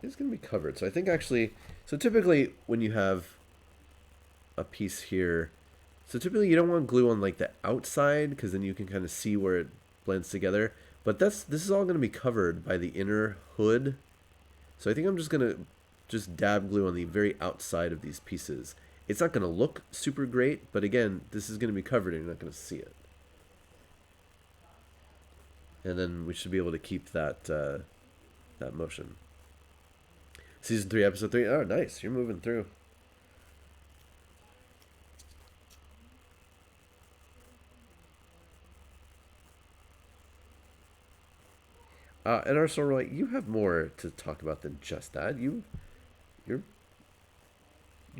It's going to be covered. So I think actually, so typically when you have a piece here, so typically you don't want glue on like the outside because then you can kind of see where it blends together. But this is all going to be covered by the inner hood. So I think I'm just going to dab glue on the very outside of these pieces. It's not going to look super great, but again, this is going to be covered and you're not going to see it. And then we should be able to keep that that motion. Season 3, Episode 3. Oh, nice. You're moving through. And Arsenal Roy, you have more to talk about than just that. You're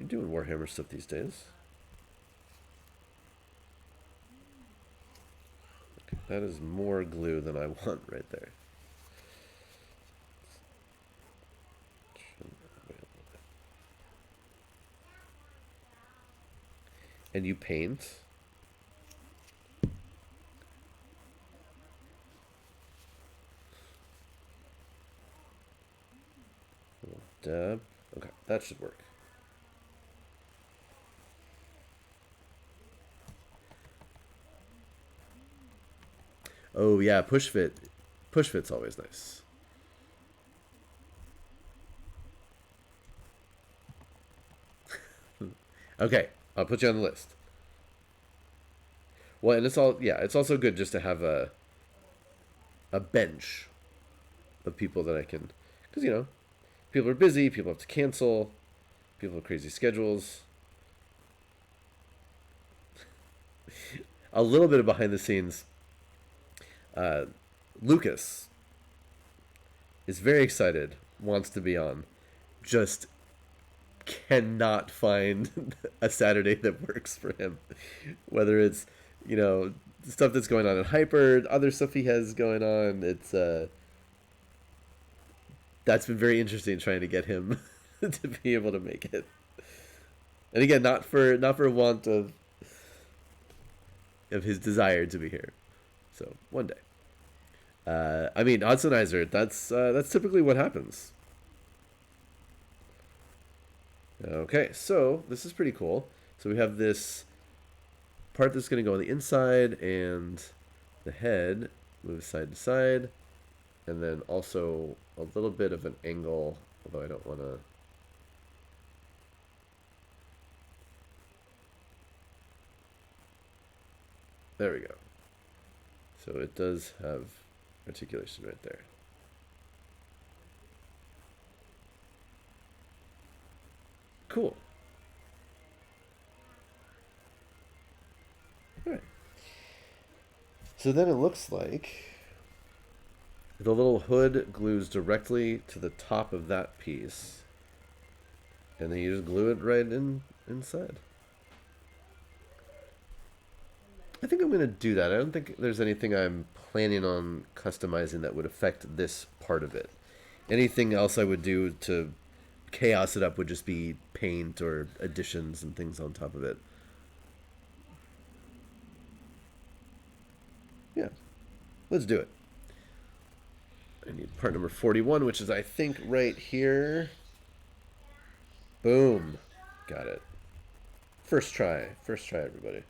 doing Warhammer stuff these days. Okay, that is more glue than I want right there. And you paint. Dab. Okay, that should work. Oh yeah, push fit. Push fit's always nice. Okay, I'll put you on the list. Well, and it's also good just to have a bench of people that I can, because people are busy, people have to cancel, people have crazy schedules. A little bit of behind the scenes. Lucas is very excited, wants to be on, just cannot find a Saturday that works for him. Whether it's, stuff that's going on in Hyper, other stuff he has going on, it's that's been very interesting trying to get him to be able to make it. And again, not for want of his desire to be here. So one day. Hudsonizer, that's typically what happens. Okay, so this is pretty cool. So we have this part that's going to go on the inside, and the head moves side to side, and then also a little bit of an angle, although I don't want to. There we go. So it does have articulation right there. Cool. All right. So then it looks like the little hood glues directly to the top of that piece, and then you just glue it right inside. I think I'm going to do that. I don't think there's anything I'm planning on customizing that would affect this part of it. Anything else I would do to chaos it up would just be paint or additions and things on top of it. Yeah, let's do it. I need part number 41, which is, I think, right here. Boom. Got it. First try, everybody.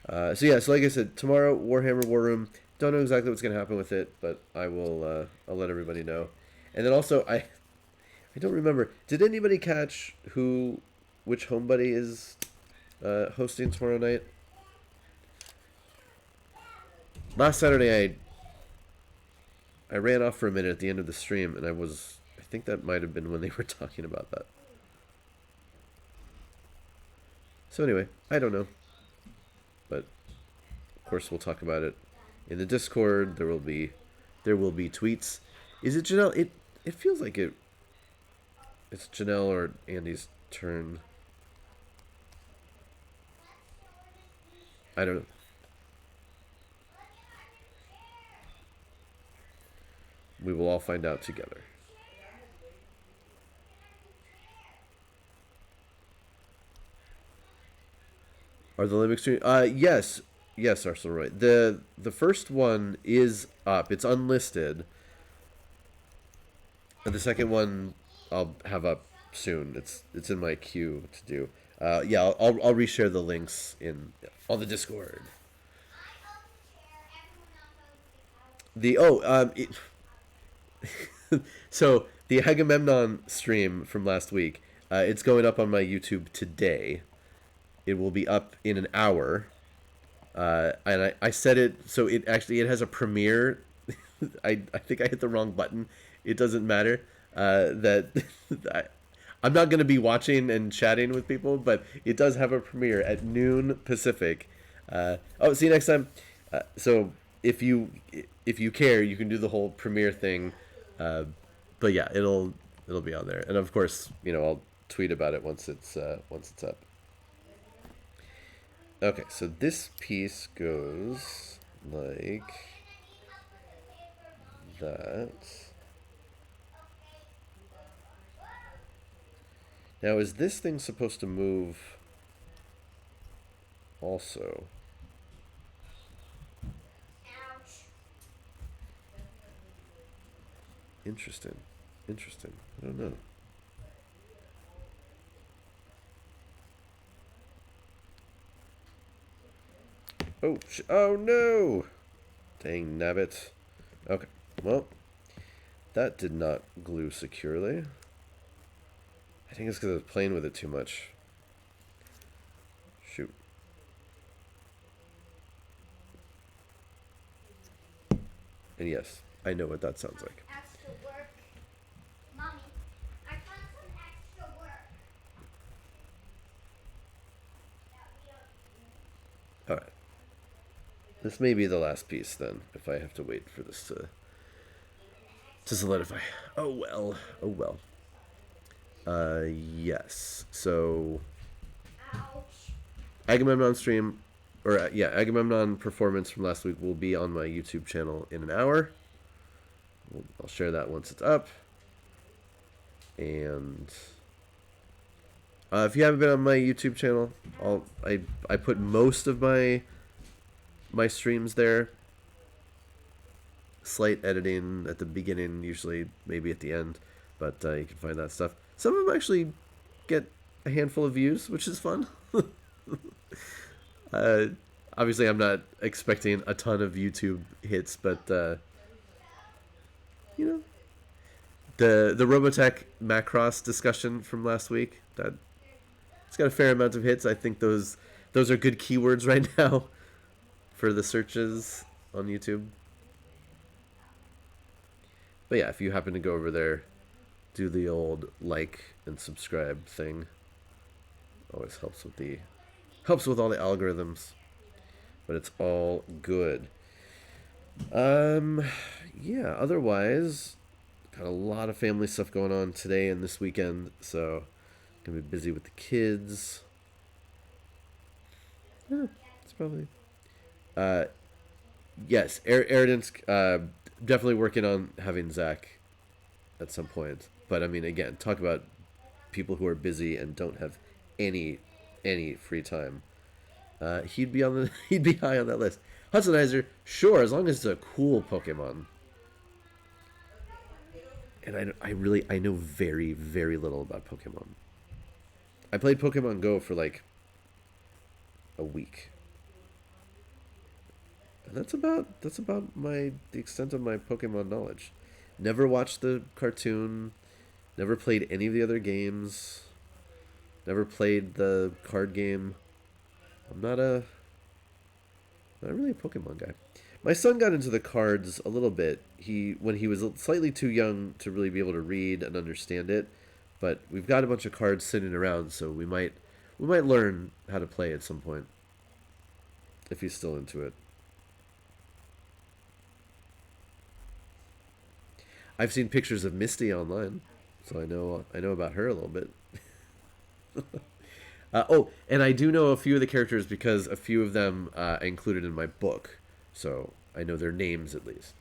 So like I said, tomorrow, Warhammer War Room. Don't know exactly what's going to happen with it, but I will. I'll let everybody know. And then also, I don't remember. Did anybody catch which homebuddy is hosting tomorrow night? Last Saturday, I ran off for a minute at the end of the stream, and I think that might have been when they were talking about that. So anyway, I don't know. But of course we'll talk about it in the Discord. There will be tweets. Is it Janelle? It feels like it's Janelle or Andy's turn. I don't know. We will all find out together. Are the limits stream? Yes, Arsenal Roy. The first one is up. It's unlisted. And the second one I'll have up soon. It's in my queue to do. I'll reshare the links on the Discord. So the Agamemnon stream from last week, it's going up on my YouTube today. It will be up in an hour. And I set it so it has a premiere. I think I hit the wrong button. It doesn't matter. I'm not going to be watching and chatting with people, but it does have a premiere at noon Pacific. See you next time. So if you care, you can do the whole premiere thing. But yeah, it'll be on there, and of course, I'll tweet about it once it's up. Okay, so this piece goes like that. Now, is this thing supposed to move also? Interesting. I don't know. Oh no! Dang nabbit. Okay, well, that did not glue securely. I think it's because I was playing with it too much. Shoot. And yes, I know what that sounds like. Extra work. Mommy, I found some extra work. Alright. This may be the last piece then, if I have to wait for this to solidify. Oh well. Yes. So Ouch. Agamemnon stream, or Agamemnon performance from last week will be on my YouTube channel in an hour. I'll share that once it's up. And if you haven't been on my YouTube channel, I put most of my streams there. Slight editing at the beginning, usually maybe at the end, but you can find that stuff. Some of them actually get a handful of views, which is fun. Obviously, I'm not expecting a ton of YouTube hits, but the Robotech Macross discussion from last week, that it's got a fair amount of hits. I think those are good keywords right now for the searches on YouTube. But yeah, if you happen to go over there, do the old like and subscribe thing. Always helps with all the algorithms. But it's all good. Yeah, otherwise, got a lot of family stuff going on today and this weekend, so gonna be busy with the kids. Yeah, it's probably yes, Eridan's definitely working on having Zach at some point. But I mean, again, talk about people who are busy and don't have any free time. He'd be high on that list. Hudsonizer, sure, as long as it's a cool Pokemon. And I know very, very little about Pokemon. I played Pokemon Go for like a week. And that's about the extent of my Pokemon knowledge. Never watched the cartoon, never played any of the other games, never played the card game. I'm not really a Pokemon guy. My son got into the cards a little bit. When he was slightly too young to really be able to read and understand it, but we've got a bunch of cards sitting around, so we might learn how to play at some point if he's still into it. I've seen pictures of Misty online, so I know about her a little bit. And I do know a few of the characters because a few of them I included in my book, so I know their names at least.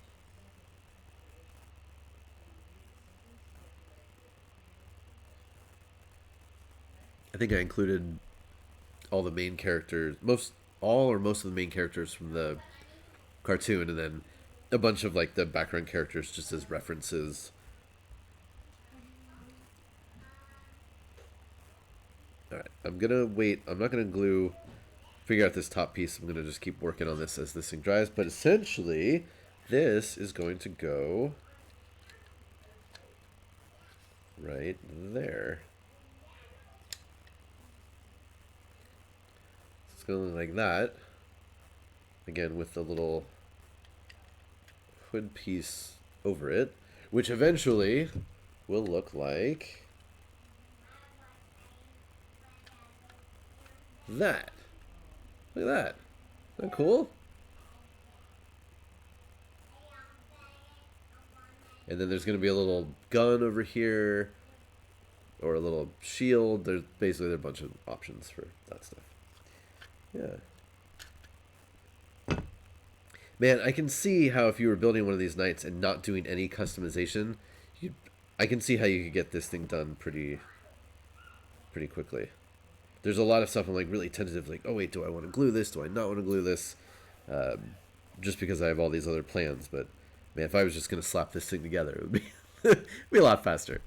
I think I included all the main characters, most of the main characters from the cartoon, and then a bunch of like the background characters just as references. Alright, I'm gonna wait. I'm not gonna figure out this top piece. I'm gonna just keep working on this as this thing dries. But essentially, this is going to go right there. It's gonna look like that. Again, with the little hood piece over it, which eventually will look like that. Look at that. Isn't that cool? And then there's going to be a little gun over here, or a little shield. There's basically a bunch of options for that stuff. Yeah. Man, I can see how if you were building one of these knights and not doing any customization, I can see how you could get this thing done pretty quickly. There's a lot of stuff I'm like really tentative, like, oh wait, do I want to glue this? Do I not want to glue this? Just because I have all these other plans. But man, if I was just gonna slap this thing together, it would be be a lot faster.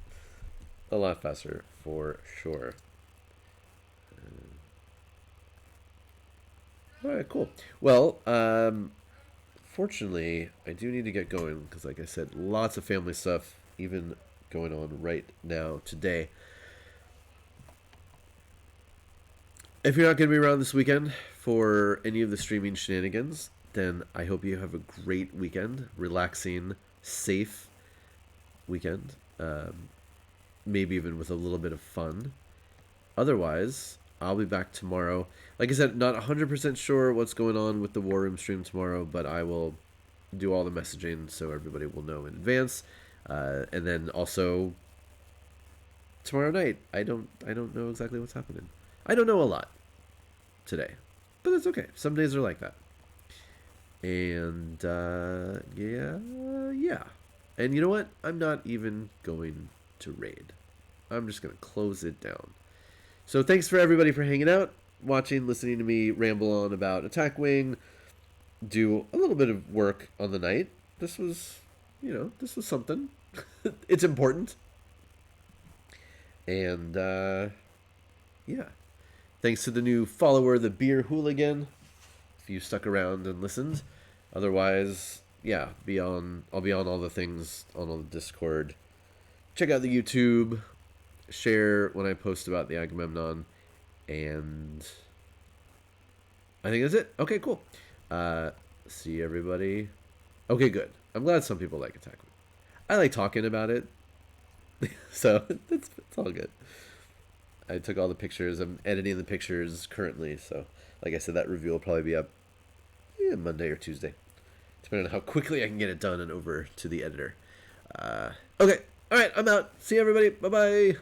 A lot faster for sure. All right, cool. Well, fortunately, I do need to get going because, like I said, lots of family stuff even going on right now today. If you're not going to be around this weekend for any of the streaming shenanigans, then I hope you have a great weekend, relaxing, safe weekend, maybe even with a little bit of fun. Otherwise, I'll be back tomorrow. Like I said, not 100% sure what's going on with the War Room stream tomorrow, but I will do all the messaging so everybody will know in advance. And then also tomorrow night, I don't know exactly what's happening. I don't know a lot today, but that's okay. Some days are like that. And yeah. And you know what? I'm not even going to raid. I'm just going to close it down. So thanks for everybody for hanging out, watching, listening to me ramble on about Attack Wing, do a little bit of work on the night. This was something. It's important. And yeah. Thanks to the new follower, the Beer Hooligan, if you stuck around and listened. Otherwise, yeah, I'll be on all the things on the Discord. Check out the YouTube. Share when I post about the Agamemnon. And I think that's it. Okay, cool. See everybody. Okay, good. I'm glad some people like Attack. I like talking about it. So it's all good. I took all the pictures. I'm editing the pictures currently. So like I said, that review will probably be up Monday or Tuesday, depending on how quickly I can get it done and over to the editor. Okay. All right. I'm out. See everybody. Bye-bye.